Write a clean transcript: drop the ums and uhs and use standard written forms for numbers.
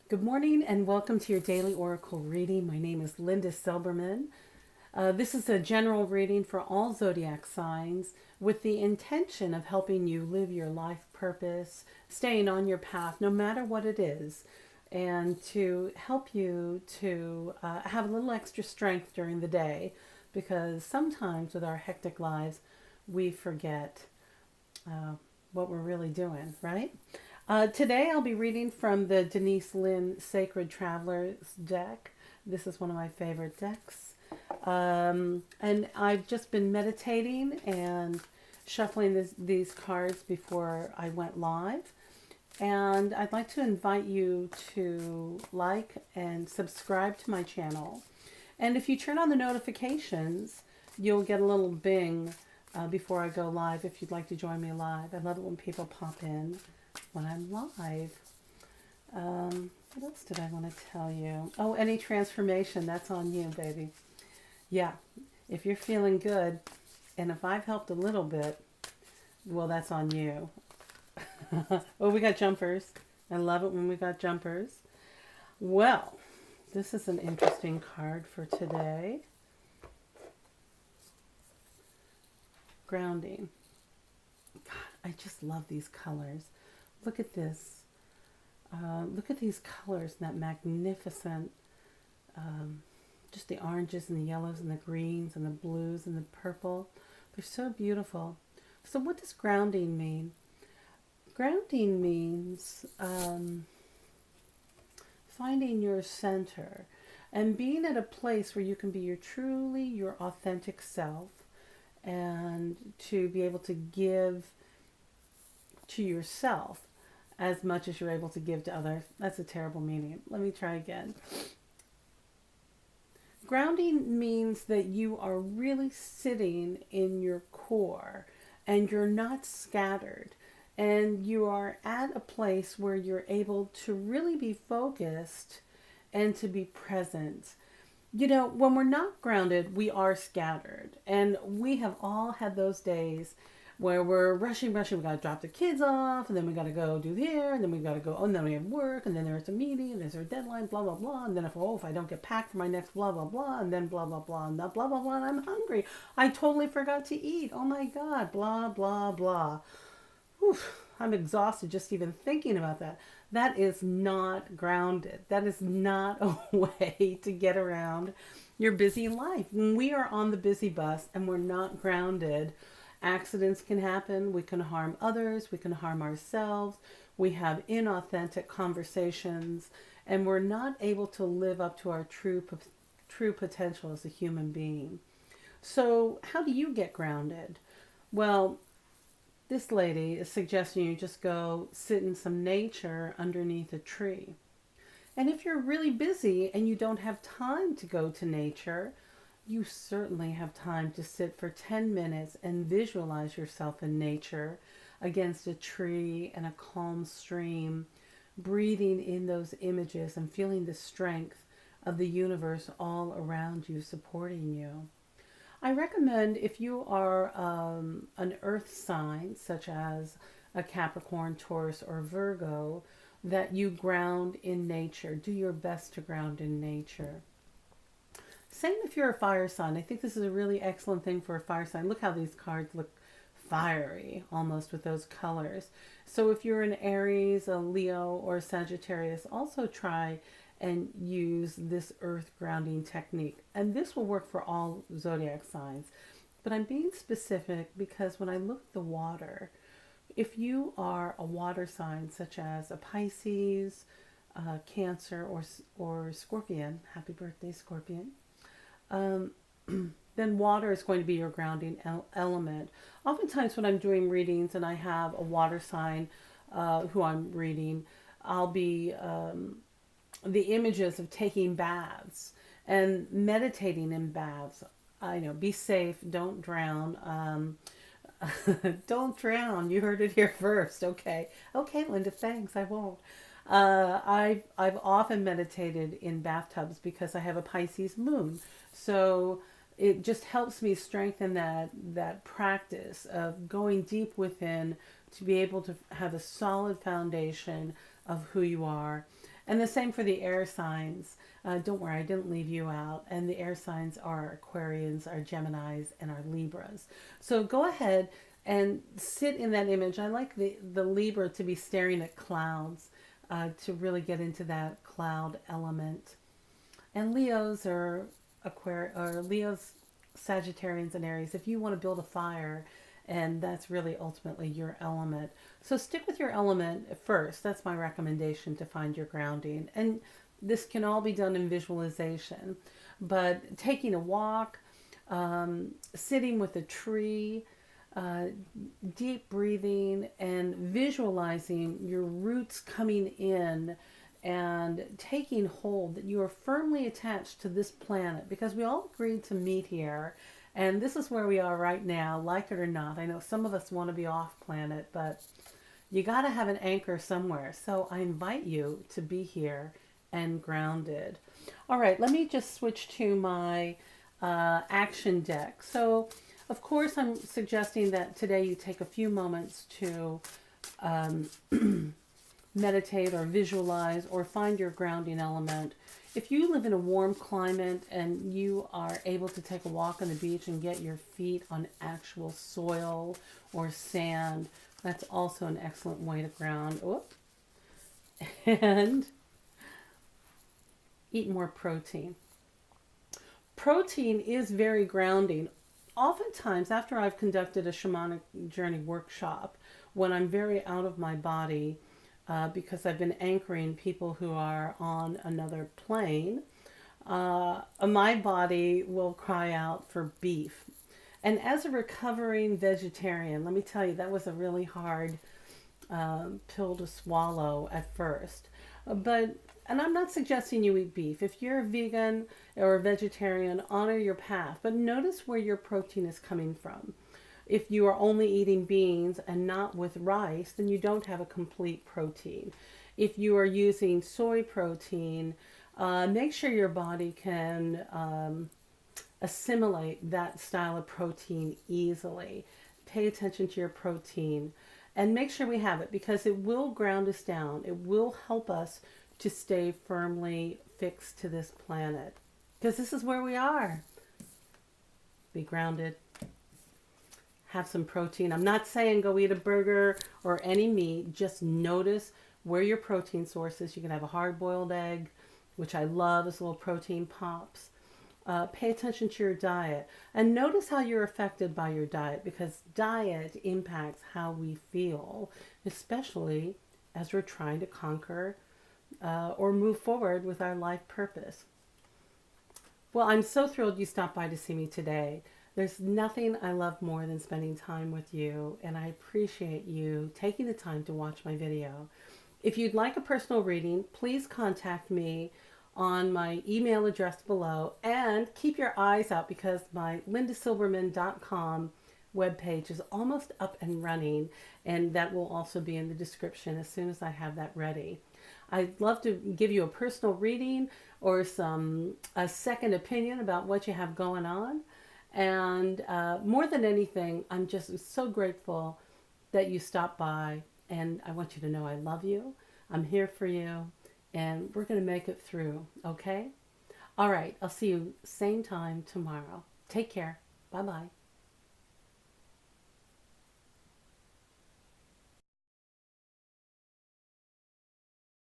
Good morning and welcome to your daily oracle reading. My name is Linda Silberman. This is a general reading for all zodiac signs with the intention of helping you live your life purpose, staying on your path no matter what it is, and to help you to have a little extra strength during the day, because sometimes with our hectic lives we forget what we're really doing, right? Today I'll be reading from the Denise Linn Sacred Traveler's deck. This is one of my favorite decks. And I've just been meditating and shuffling these cards before I went live. And I'd like to invite you to like and subscribe to my channel. And if you turn on the notifications, you'll get a little bing before I go live if you'd like to join me live. I love it when people pop in when I'm live. What else did I want to tell you? Oh, any transformation, that's on you, baby. Yeah, if you're feeling good, and if I've helped a little bit, well, that's on you. Oh, we got jumpers. I love it when we got jumpers. Well, this is an interesting card for today. Grounding. God, I just love these colors. Look at this. Look at these colors, that magnificent, just the oranges and the yellows and the greens and the blues and the purple. They're so beautiful. So what does grounding mean? Grounding means finding your center and being at a place where you can be truly your authentic self, and to be able to give to yourself as much as you're able to give to others. That's a terrible meaning. Let me try again. Grounding means that you are really sitting in your core and you're not scattered, and you are at a place where you're able to really be focused and to be present. You know, when we're not grounded, we are scattered, and we have all had those days where we're rushing. We got to drop the kids off, and then we got to go do here, and then we got to go, oh, and then we have work, and then there's a meeting, and there's a deadline, blah, blah, blah. And then if I don't get packed for my next blah, blah, blah, and then blah, blah, blah, and blah, blah, blah, and I'm hungry. I totally forgot to eat. Oh my God, blah, blah, blah. Oof, I'm exhausted just even thinking about that. That is not grounded. That is not a way to get around your busy life. When we are on the busy bus and we're not grounded, accidents can happen. We can harm others. We can harm ourselves. We have inauthentic conversations, and we're not able to live up to our true potential as a human being. So how do you get grounded? Well, this lady is suggesting you just go sit in some nature underneath a tree. And if you're really busy and you don't have time to go to nature, you certainly have time to sit for 10 minutes and visualize yourself in nature against a tree and a calm stream, breathing in those images and feeling the strength of the universe all around you supporting you. I recommend, if you are an earth sign, such as a Capricorn, Taurus, or Virgo, that you ground in nature. Do your best to ground in nature. Same if you're a fire sign. I think this is a really excellent thing for a fire sign. Look how these cards look fiery, almost, with those colors. So if you're an Aries, a Leo, or a Sagittarius, also try and use this earth grounding technique. And this will work for all zodiac signs. But I'm being specific because when I look at the water, if you are a water sign such as a Pisces, Cancer, or Scorpion, happy birthday Scorpion, then water is going to be your grounding element. Oftentimes when I'm doing readings and I have a water sign who I'm reading, I'll be the images of taking baths and meditating in baths. I know, be safe, don't drown. Don't drown. You heard it here first. Okay, Linda, thanks. I won't. I've often meditated in bathtubs because I have a Pisces moon, so it just helps me strengthen that practice of going deep within to be able to have a solid foundation of who you are. And the same for the air signs. Don't worry, I didn't leave you out. And the air signs are Aquarians, our Geminis, and our Libras. So go ahead and sit in that image. I like the Libra to be staring at clouds, to really get into that cloud element. And Leos are Leos, Sagittarians, and Aries. If you want to build a fire, and that's really ultimately your element. So stick with your element first. That's my recommendation to find your grounding. And this can all be done in visualization, but taking a walk, sitting with a tree, uh, deep breathing, and visualizing your roots coming in and taking hold that you are firmly attached to this planet, because we all agreed to meet here, and this is where we are right now, like it or not. I know some of us want to be off planet, but you got to have an anchor somewhere. So I invite you to be here and grounded. All right, let me just switch to my action deck. So, of course, I'm suggesting that today you take a few moments to meditate or visualize or find your grounding element. If you live in a warm climate and you are able to take a walk on the beach and get your feet on actual soil or sand, that's also an excellent way to ground. Whoop. And eat more protein. Protein is very grounding. Oftentimes, after I've conducted a shamanic journey workshop, when I'm very out of my body, because I've been anchoring people who are on another plane, my body will cry out for beef. And as a recovering vegetarian, let me tell you, that was a really hard pill to swallow at first. And I'm not suggesting you eat beef. If you're a vegan or a vegetarian, honor your path, but notice where your protein is coming from. If you are only eating beans and not with rice, then you don't have a complete protein. If you are using soy protein, make sure your body can assimilate that style of protein easily. Pay attention to your protein and make sure we have it, because it will ground us down. It will help us to stay firmly fixed to this planet, because this is where we are. Be grounded. Have some protein. I'm not saying go eat a burger or any meat. Just notice where your protein source is. You can have a hard-boiled egg, which I love as little protein pops. Pay attention to your diet and notice how you're affected by your diet, because diet impacts how we feel, especially as we're trying to conquer or move forward with our life purpose. Well, I'm so thrilled you stopped by to see me today. There's nothing I love more than spending time with you, and I appreciate you taking the time to watch my video. If you'd like a personal reading, please contact me on my email address below, and keep your eyes out, because my lindasilberman.com webpage is almost up and running, and that will also be in the description as soon as I have that ready. I'd love to give you a personal reading or a second opinion about what you have going on. And more than anything, I'm just so grateful that you stopped by, and I want you to know I love you. I'm here for you, and we're going to make it through, okay? All right, I'll see you same time tomorrow. Take care. Bye-bye.